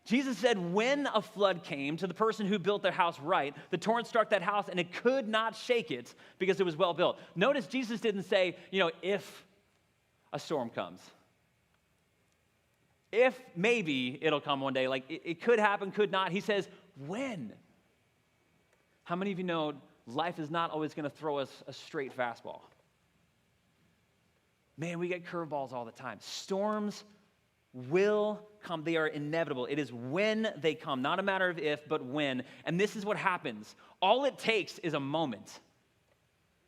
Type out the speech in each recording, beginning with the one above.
Jesus said when a flood came to the person who built their house right, the torrent struck that house and it could not shake it because it was well built. Notice Jesus didn't say, if a storm comes. If maybe it'll come one day, like it could happen, could not. He says, when? How many of you know life is not always going to throw us a straight fastball? Man, we get curveballs all the time. Storms will come. They are inevitable. It is when they come, not a matter of if, but when. And this is what happens. All it takes is a moment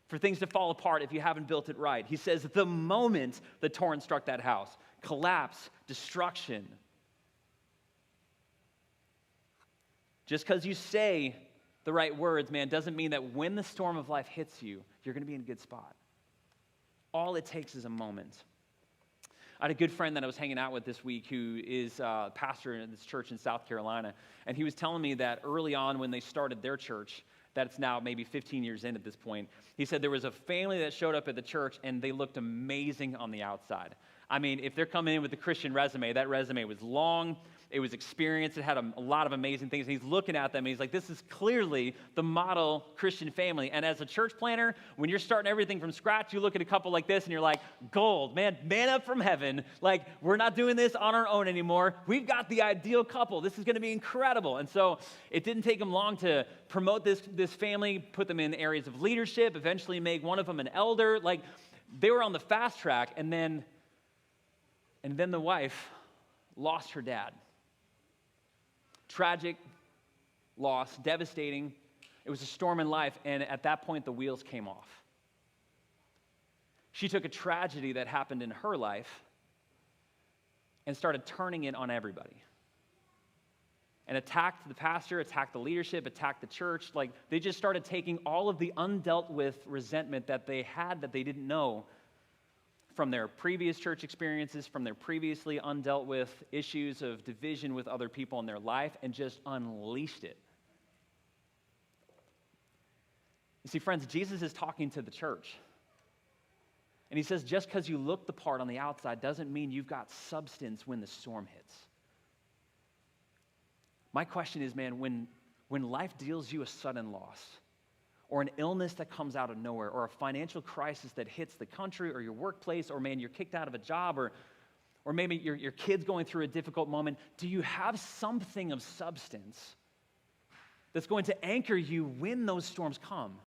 for things to fall apart if you haven't built it right. He says the moment the torrent struck that house, collapse, destruction. Just because you say the right words, man, doesn't mean that when the storm of life hits you, you're going to be in a good spot. All it takes is a moment. I had a good friend that I was hanging out with this week who is a pastor in this church in South Carolina, and he was telling me that early on when they started their church, that it's now maybe 15 years in at this point, he said there was a family that showed up at the church and they looked amazing on the outside. I mean, if they're coming in with a Christian resume, that resume was long, it was experienced, it had a lot of amazing things. And he's looking at them and he's like, this is clearly the model Christian family. And as a church planner, when you're starting everything from scratch, you look at a couple like this and you're like, gold, man, manna from heaven. Like, we're not doing this on our own anymore. We've got the ideal couple. This is going to be incredible. And so it didn't take him long to promote this family, put them in areas of leadership, eventually make one of them an elder. Like, they were on the fast track, and then the wife lost her dad. Tragic loss, devastating. It was a storm in life, and at that point, the wheels came off. She took a tragedy that happened in her life and started turning it on everybody. And attacked the pastor, attacked the leadership, attacked the church. Like, they just started taking all of the undealt with resentment that they had that they didn't know from their previous church experiences, from their previously undealt with issues of division with other people in their life, and just unleashed it. You see, friends, Jesus is talking to the church. And he says, just because you look the part on the outside doesn't mean you've got substance when the storm hits. My question is, man, when life deals you a sudden loss, or an illness that comes out of nowhere, or a financial crisis that hits the country or your workplace, or man, you're kicked out of a job, or maybe your kid's going through a difficult moment, do you have something of substance that's going to anchor you when those storms come?